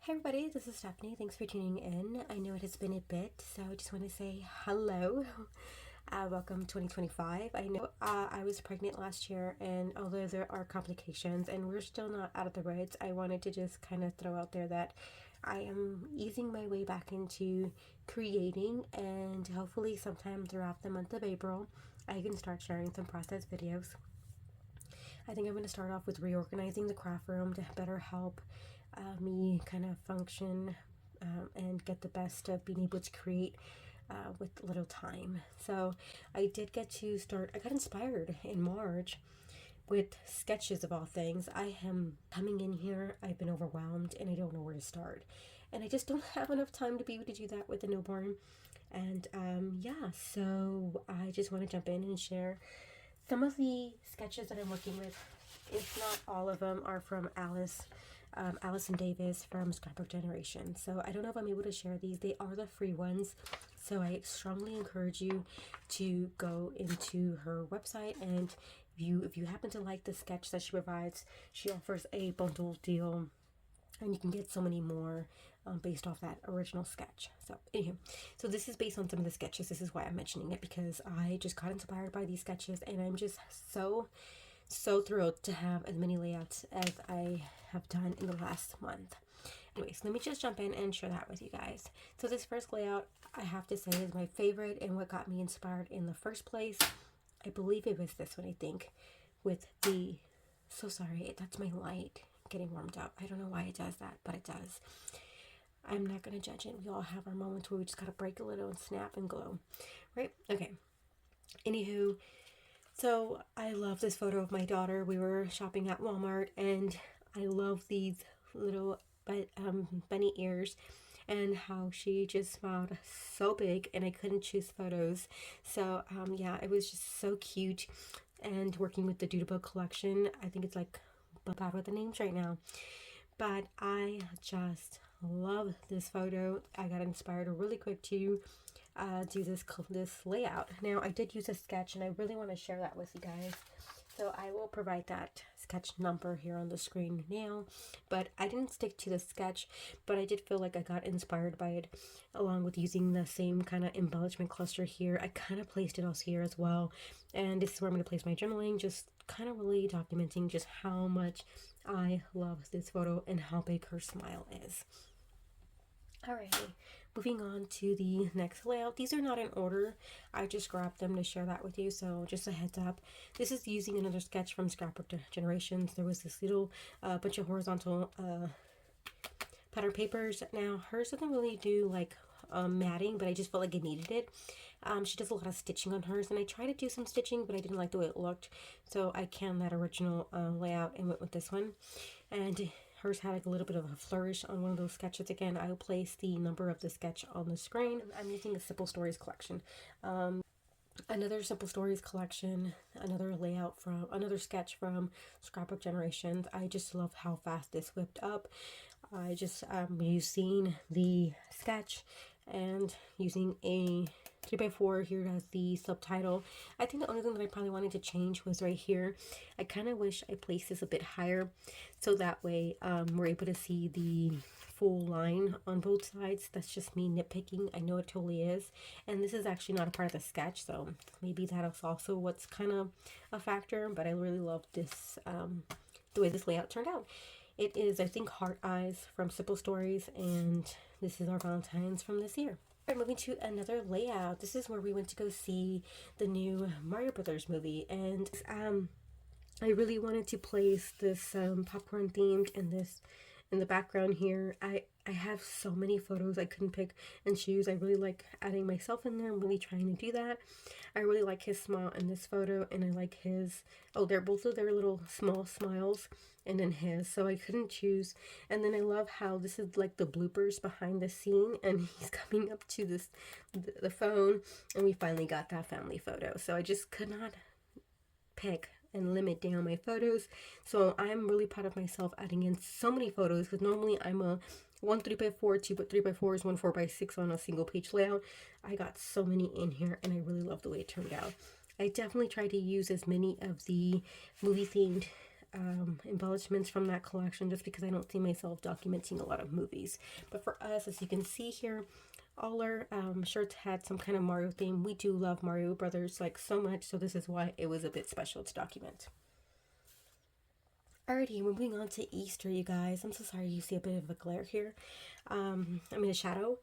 Hi everybody, this is Stephanie. Thanks for tuning in. I know it has been a bit, so I just want to say hello. Welcome 2025. I know I was pregnant last year, and although there are complications and we're still not out of the woods, I wanted to just kind of throw out there that I am easing my way back into creating, and hopefully sometime throughout the month of April, I can start sharing some process videos. I think I'm going to start off with reorganizing the craft room to better help me kind of function and get the best of being able to create with little time. So I did get to start, I got inspired in March with sketches of all things. I am coming in here, I've been overwhelmed and I don't know where to start. And I just don't have enough time to be able to do that with a newborn. And yeah, so I just want to jump in and share some of the sketches that I'm working with. If not all of them are from Allison Davis from Scrapbook Generation. So I don't know if I'm able to share these. They are the free ones. So I strongly encourage you to go into her website, and if you happen to like the sketch that she provides, she offers a bundle deal and you can get so many more based off that original sketch. So anywho, so this is based on some of the sketches. This is why I'm mentioning it, because I just got inspired by these sketches and I'm just so thrilled to have as many layouts as I have done in the last month. Anyways, let me just jump in and share that with you guys. So this first layout, I have to say, is my favorite and what got me inspired in the first place. I believe it was this one, I think, with the, so sorry, that's my light getting warmed up. I don't know why it does that, but it does. I'm not going to judge it. We all have our moments where we just got to break a little and snap and glow, right? Okay. Anywho, so I love this photo of my daughter. We were shopping at Walmart and I love these little bunny ears and how she just smiled so big, and I couldn't choose photos. So yeah, it was just so cute. And working with the Doodlebug collection, I think it's like bad with the names right now, but I just love this photo. I got inspired really quick to do this layout. Now I did use a sketch and I really want to share that with you guys, so I will provide that sketch number here on the screen now. But I didn't stick to the sketch, but I did feel like I got inspired by it, along with using the same kind of embellishment cluster here. I kind of placed it else here as well, and this is where I'm going to place my journaling, just kind of really documenting just how much I love this photo and how big her smile is. Alrighty, moving on to the next layout. These are not in order. I just grabbed them to share that with you, so just a heads up. This is using another sketch from Scrapbook Generations. There was this little bunch of horizontal pattern papers. Now, hers doesn't really do like matting, but I just felt like it needed it. She does a lot of stitching on hers, and I tried to do some stitching, but I didn't like the way it looked, so I canned that original layout and went with this one. And hers had like a little bit of a flourish on one of those sketches. Again, I will place the number of the sketch on the screen. I'm using a Simple Stories collection. Another Simple Stories collection, another layout from, another sketch from Scrapbook Generations. I just love how fast this whipped up. I just using the sketch and using a 3x4 here as the subtitle. I think the only thing that I probably wanted to change was right here. I kind of wish I placed this a bit higher, so that way we're able to see the full line on both sides. That's just me nitpicking. I know it totally is, and this is actually not a part of the sketch, so maybe that's also what's kind of a factor. But I really love this, the way this layout turned out. It is, I think, Heart Eyes from Simple Stories, and this is our Valentine's from this year. All right, moving to another layout. This is where we went to go see the new Mario Brothers movie, and I really wanted to place this popcorn themed and this in the background here. I have so many photos I couldn't pick and choose. I really like adding myself in there. I'm really trying to do that. I really like his smile in this photo, and I like his, oh, they're both of their little small smiles, and then his, so I couldn't choose. And then I love how this is like the bloopers behind the scene, and he's coming up to this the phone, and we finally got that family photo. So I just could not pick and limit down my photos, so I'm really proud of myself adding in so many photos, because normally I'm a 1 3x4, 2 3x4s, 1 4x6 on a single page layout. I got so many in here, and I really love the way it turned out. I definitely tried to use as many of the movie themed embellishments from that collection just because I don't see myself documenting a lot of movies. But for us, as you can see here, all our shirts had some kind of Mario theme. We do love Mario Brothers like so much, so this is why it was a bit special to document. Alrighty, moving on to Easter, you guys. I'm so sorry you see a bit of a glare here. I'm in a shadow.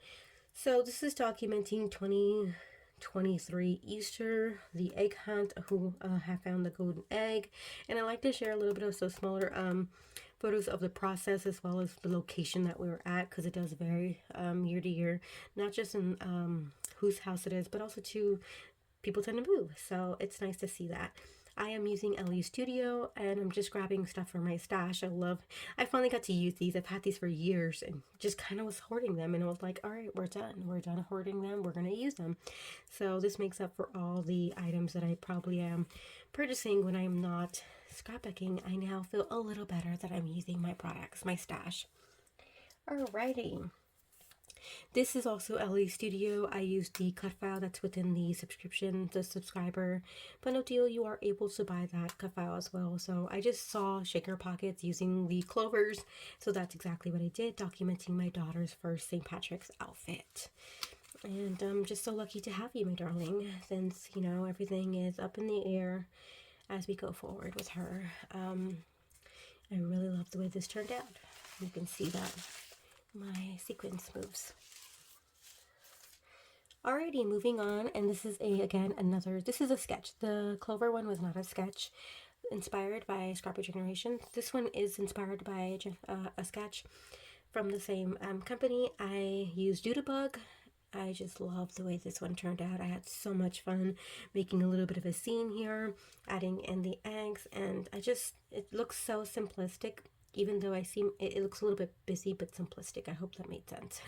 So this is documenting 2023 Easter, the egg hunt, who have found the golden egg. And I like to share a little bit of some smaller photos of the process as well as the location that we were at, because it does vary year to year, not just in whose house it is, but also to people tend to move. So it's nice to see that. I am using LE Studio and I'm just grabbing stuff from my stash. I finally got to use these. I've had these for years and just kind of was hoarding them, and I was like, all right, we're done hoarding them, we're going to use them. So this makes up for all the items that I probably am purchasing when I'm not scrapbooking. I now feel a little better that I'm using my products, my stash. Alrighty. This is also LE Studio. I used the cut file that's within the subscription, the subscriber bundle deal. You are able to buy that cut file as well. So I just saw Shaker Pockets using the clovers. So that's exactly what I did, documenting my daughter's first St. Patrick's outfit. And I'm just so lucky to have you, my darling, since, you know, everything is up in the air as we go forward with her. I really love the way this turned out. You can see that my sequence moves. Alrighty, moving on, and this is this is a sketch. The Clover one was not a sketch, inspired by Scrapbook Generation. This one is inspired by a sketch from the same company. I used Doodlebug. I just love the way this one turned out. I had so much fun making a little bit of a scene here, adding in the eggs, and it looks so simplistic. Even though it looks a little bit busy but simplistic. I hope that made sense.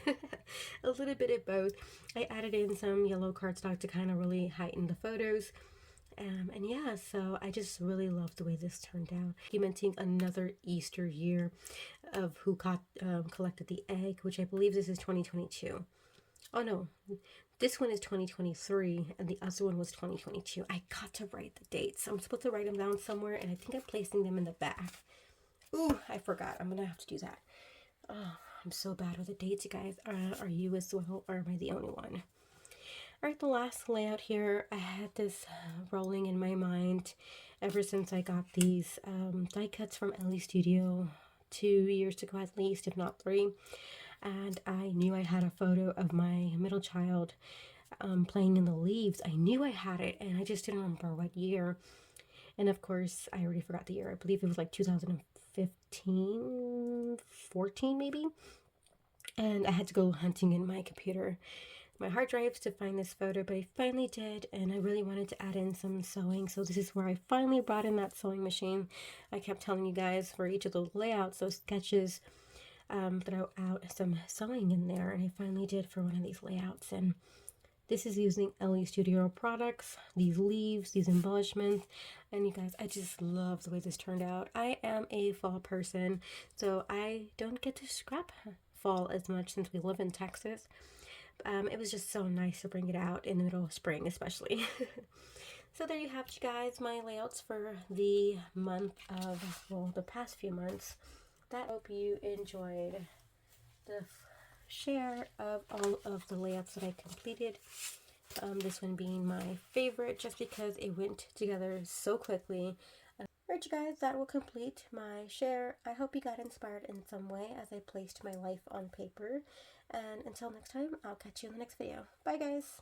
A little bit of both. I added in some yellow cardstock to kind of really heighten the photos. And yeah, so I just really love the way this turned out. Documenting another Easter year of who collected the egg, which I believe this is 2022. Oh no, this one is 2023 and the other one was 2022. I got to write the dates. I'm supposed to write them down somewhere, and I think I'm placing them in the back. Ooh, I forgot. I'm gonna have to do that. Oh, I'm so bad with the dates, you guys. Are you as well, or am I the only one? Alright, the last layout here, I had this rolling in my mind ever since I got these die cuts from LE Studio 2 years ago at least, if not 3. And I knew I had a photo of my middle child playing in the leaves. I knew I had it, and I just didn't remember what year. And of course, I already forgot the year. I believe it was like 2015, 14 maybe. And I had to go hunting in my computer, my hard drives, to find this photo, but I finally did, and I really wanted to add in some sewing. So this is where I finally brought in that sewing machine. I kept telling you guys for each of those layouts, those sketches, throw out some sewing in there, and I finally did for one of these layouts. And this is using LE Studio products, these leaves, these embellishments, and you guys, I just love the way this turned out. I am a fall person, so I don't get to scrap fall as much since we live in Texas. It was just so nice to bring it out in the middle of spring, especially. So there you have it, you guys, my layouts for the month of, well, the past few months. I hope you enjoyed the share of all of the layouts that I completed. This one being my favorite just because it went together so quickly. Alright, you guys, that will complete my share. I hope you got inspired in some way as I placed my life on paper. And until next time, I'll catch you in the next video. Bye, guys!